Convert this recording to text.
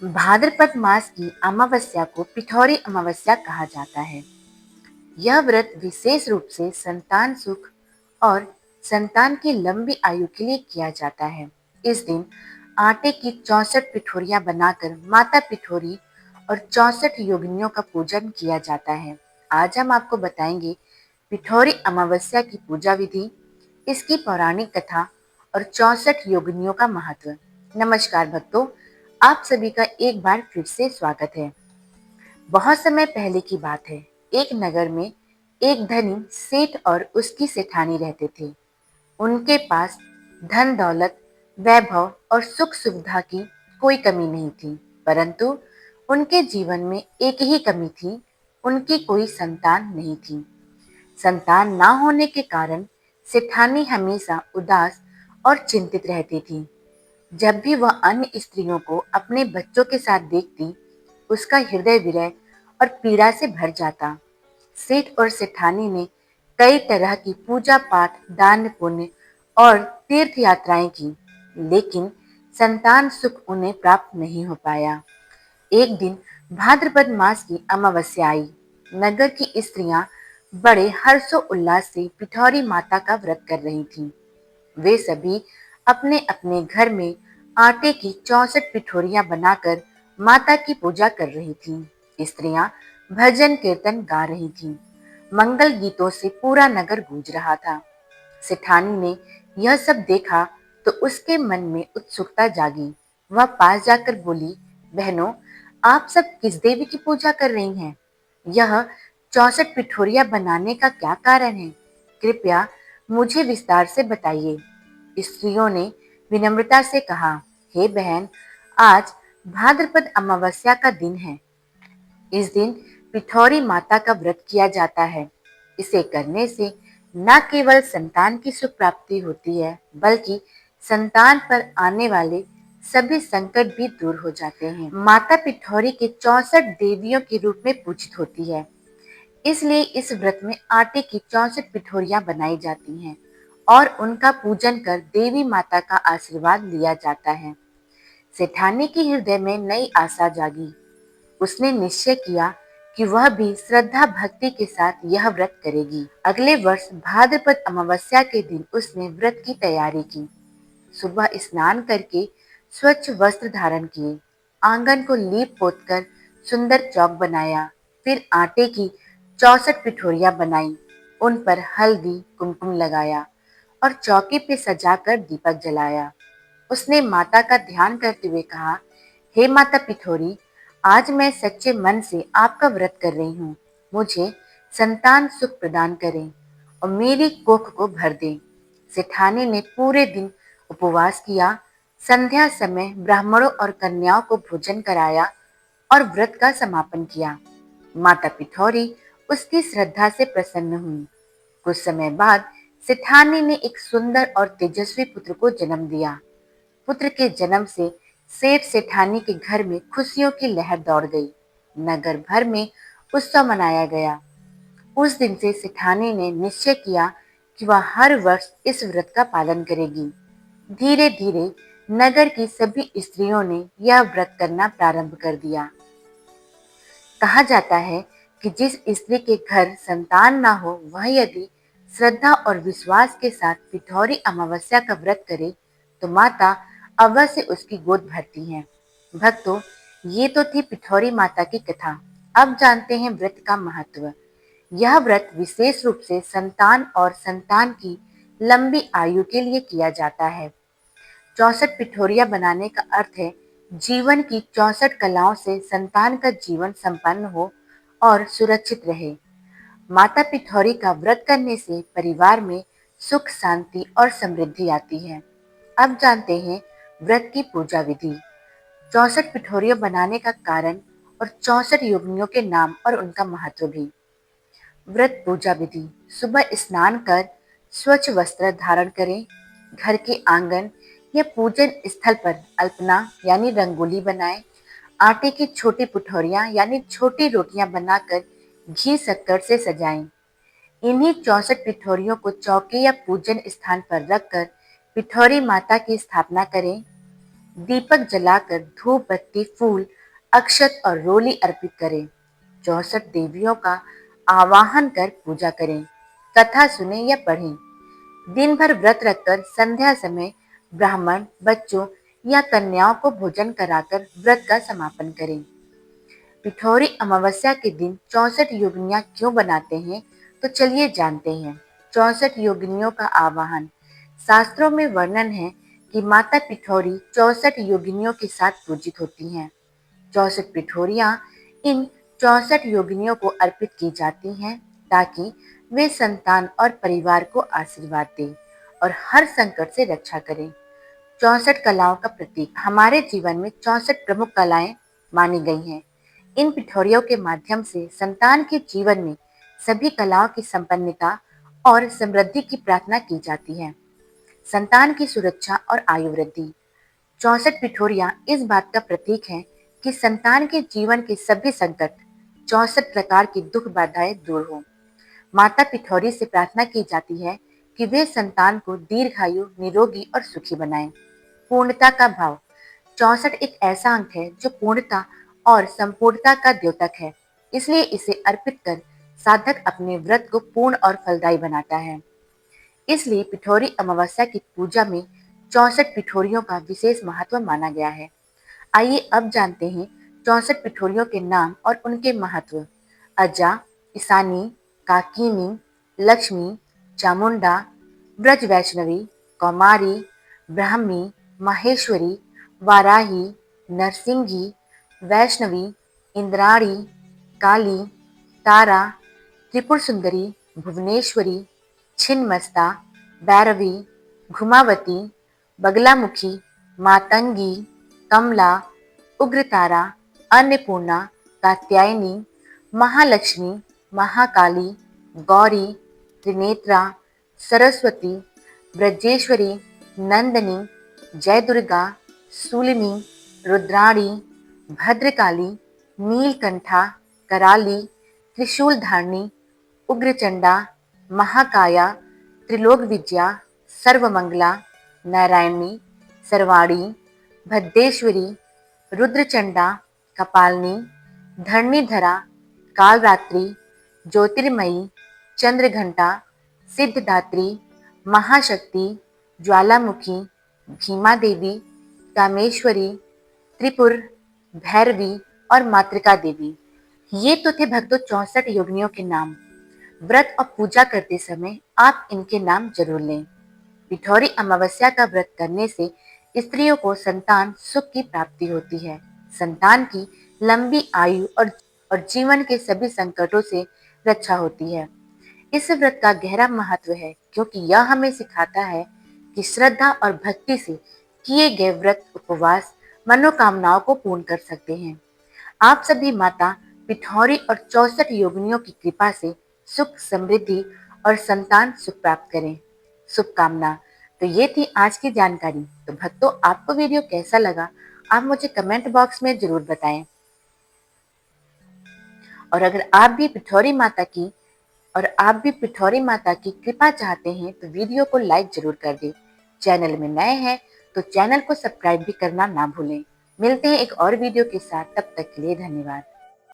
भाद्रपद मास की अमावस्या को पिठौरी अमावस्या कहा जाता है। यह व्रत विशेष रूप से संतान सुख और संतान की लंबी आयु के लिए किया जाता है। इस दिन आटे की 64 पिठौरियां बनाकर माता पिठौरी और 64 योगिनियों का पूजन किया जाता है। आज हम आपको बताएंगे पिठौरी अमावस्या की पूजा विधि, इसकी पौराणिक कथा और 64 योगिनियों का महत्व। नमस्कार भक्तों, आप सभी का एक बार फिर से स्वागत है। बहुत समय पहले की बात है। एक नगर में एक धनी सेठ और उसकी सेठानी रहते थे। उनके पास धन दौलत, वैभव और सुख सुविधा की कोई कमी नहीं थी, परंतु उनके जीवन में एक ही कमी थी, उनकी कोई संतान नहीं थी। संतान ना होने के कारण सेठानी हमेशा उदास और चिंतित रहती थी। जब भी वह अन्य स्त्रियों को अपने बच्चों के साथ देखती, उसका हृदय विरह और पीड़ा से भर जाता। सेठ और सेठानी ने कई तरह की पूजा पाठ, दान पुण्य और तीर्थ यात्राएं की, लेकिन संतान सुख उन्हें प्राप्त नहीं हो पाया। एक दिन भाद्रपद मास की अमावस्या आई। नगर की स्त्रियां बड़े हर्षोल्लास से पिठौरी माता का व्रत कर रही थीं। वे सभी अपने अपने घर में आटे की 64 पिठौरियां बनाकर माता की पूजा कर रही थीं। स्त्रियां भजन कीर्तन गा रही थीं। मंगल गीतों से पूरा नगर गूंज रहा था। सेठानी ने यह सब देखा तो उसके मन में उत्सुकता जागी। वह पास जाकर बोली, बहनों, आप सब किस देवी की पूजा कर रही हैं? यह 64 पिठौरियां बनाने का क्या कारण है? कृपया मुझे विस्तार से बताइए। स्त्रियों ने विनम्रता से कहा, हे बहन, आज भाद्रपद अमावस्या का दिन है। इस दिन पिठौरी माता का व्रत किया जाता है। इसे करने से न केवल संतान की सुख प्राप्ति होती है, बल्कि संतान पर आने वाले सभी संकट भी दूर हो जाते हैं। माता पिठौरी के 64 देवियों के रूप में पूजित होती है, इसलिए इस व्रत में आटे की 64 पिठौरियां बनाई जाती हैं और उनका पूजन कर देवी माता का आशीर्वाद लिया जाता है। सेठानी के हृदय में नई आशा जागी। उसने निश्चय किया कि वह भी श्रद्धा भक्ति के साथ यह व्रत करेगी। अगले वर्ष भाद्रपद अमावस्या के दिन उसने व्रत की तैयारी की। सुबह स्नान करके स्वच्छ वस्त्र धारण किए, आंगन को लीप पोत कर सुंदर चौक बनाया, फिर आटे की 64 पिठौरियां बनाई, उन पर हल्दी कुमकुम लगाया और चौकी पे सजाकर दीपक जलाया। उसने माता का ध्यान करते हुए कहा, हे माता पिठौरी, आज मैं सच्चे मन से आपका व्रत कर रही हूँ। मुझे संतान सुख प्रदान करें और मेरी कोख को भर दें। सेठानी ने पूरे दिन उपवास किया, संध्या समय ब्राह्मणों और कन्याओं को भोजन कराया और व्रत का समापन किया। माता पिठौरी उसकी श्रद्धा से प्रसन्न हुई। कुछ समय बाद सेठानी ने एक सुंदर और तेजस्वी पुत्र को जन्म दिया। पुत्र के जन्म से सेठ सेठानी के घर में खुशियों की लहर दौड़ गई। नगर भर में उत्सव मनाया गया। उस दिन से सेठानी ने निश्चय किया कि वह हर वर्ष इस व्रत का पालन करेगी। धीरे धीरे नगर की सभी स्त्रियों ने यह व्रत करना प्रारंभ कर दिया। कहा जाता है कि जिस स्त्री के घर संतान ना हो, वह यदि श्रद्धा और विश्वास के साथ पिठौरी अमावस्या का व्रत करे तो माता अवश्य उसकी गोद भरती हैं। भक्तों, ये तो थी पिठौरी माता की कथा। अब जानते हैं व्रत का महत्व। यह व्रत विशेष रूप से संतान और संतान की लंबी आयु के लिए किया जाता है। 64 पिठौरियां बनाने का अर्थ है जीवन की 64 कलाओं से संतान का जीवन संपन्न हो और सुरक्षित रहे। माता पिठौरी का व्रत करने से परिवार में सुख, शांति और समृद्धि आती है। अब जानते हैं व्रत की पूजा विधि, 64 पिठौरियां बनाने का कारण और 64 योगिनियों के नाम और उनका महत्व भी। व्रत पूजा विधि, सुबह स्नान कर स्वच्छ वस्त्र धारण करें, घर के आंगन या पूजन स्थल पर अल्पना यानी रंगोली बनाएं, आटे की छोटी पिठौरियां यानी छोटी रोटियां बनाकर घी शक्कर से सजाएं। इन्हीं 64 पिठौरियों को चौके या पूजन स्थान पर रखकर पिठौरी माता की स्थापना करें। दीपक जलाकर धूप बत्ती फूल अक्षत और रोली अर्पित करें। 64 देवियों का आवाहन कर पूजा करें। कथा सुने या पढ़ें। दिन भर व्रत रखकर संध्या समय ब्राह्मण बच्चों या कन्याओं को भोजन कराकर व्रत का समापन करें। पिठौरी अमावस्या के दिन 64 योगिनियां क्यों बनाते हैं, तो चलिए जानते हैं। 64 योगिनियों का आवाहन। शास्त्रों में वर्णन है कि माता पिठौरी 64 योगिनियों के साथ पूजित होती हैं। 64 पिठौरियां इन 64 योगिनियों को अर्पित की जाती हैं ताकि वे संतान और परिवार को आशीर्वाद दें और हर संकट से रक्षा करें। 64 कलाओं का प्रतीक। हमारे जीवन में 64 प्रमुख कलाएं मानी गई हैं। इन पिठौरियों के माध्यम से संतान के जीवन में सभी कलाओं की संपन्नता और समृद्धि की प्रार्थना की जाती है। संतान की सुरक्षा और आयु वृद्धि। 64 पिठौरियां इस बात का प्रतीक है कि संतान के जीवन के सभी संकट, 64 प्रकार की दुख बाधाएं दूर हो। माता पिठौरी से प्रार्थना की जाती है कि वे संतान को दीर्घायु, निरोगी और सुखी बनाएं। पूर्णता का भाव। 64 एक ऐसा अंक है जो पूर्णता और संपूर्णता का द्योतक है, इसलिए इसे अर्पित कर साधक अपने व्रत को पूर्ण और फलदायी बनाता है। इसलिए पिठौरी अमावस्या की पूजा में 64 पिठौरियों का विशेष महत्व माना गया है। आइए अब जानते हैं 64 पिठौरियों के नाम और उनके महत्व। अजा, ईशानी, काकिनी, लक्ष्मी, चामुंडा, ब्रज वैष्णवी, कौमारी, ब्राह्मी, माहेश्वरी, वाराही, नरसिंही, वैष्णवी, इंद्राणी, काली, तारा, त्रिपुर सुंदरी, भुवनेश्वरी, छिन्नमस्ता, भैरवी, घुमावती, बगलामुखी, मातंगी, कमला, उग्रतारा, अन्नपूर्णा, कात्यायनी, महालक्ष्मी, महाकाली, गौरी, त्रिनेत्रा, सरस्वती, ब्रजेश्वरी, नंदिनी, जय दुर्गा, शूलिनी, रुद्राणी, भद्रकाली, नीलकंठा, कराली, त्रिशूलधारिणी, उग्रचंडा, महाकाया, त्रिलोक विजया, सर्वमंगला, नारायणी, सर्वाणी, भद्देश्वरी, रुद्रचंडा, कपालनी, धरणीधरा, कालरात्रि, ज्योतिर्मयी, चंद्रघंटा, सिद्धदात्री, महाशक्ति, ज्वालामुखी, भीमा देवी, कामेश्वरी, त्रिपुर, भैरवी और मातृका देवी। ये तो थे भक्तों 64 योगिनियों के नाम। व्रत और पूजा करते समय आप इनके नाम जरूर लें। पिठौरी अमावस्या का व्रत करने से स्त्रियों को संतान सुख की प्राप्ति होती है। संतान की लंबी आयु और जीवन के सभी संकटों से रक्षा होती है। इस व्रत का गहरा महत्व है क्योंकि यह हमें सिखाता है कि श्रद्धा और भक्ति से किए गए व्रत उपवास मनोकामनाओं को पूर्ण कर सकते हैं। आप सभी माता पिठौरी और 64 योगिनियों की कृपा से सुख समृद्धि और संतान सुख प्राप्त करें। शुभकामना। तो ये थी आज की जानकारी। तो भक्तों, आपको वीडियो कैसा लगा आप मुझे कमेंट बॉक्स में जरूर बताएं। और अगर आप भी पिठौरी माता की कृपा चाहते हैं तो वीडियो को लाइक जरूर कर दें। चैनल में नए हैं तो चैनल को सब्सक्राइब भी करना ना भूलें। मिलते हैं एक और वीडियो के साथ, तब तक के लिए धन्यवाद।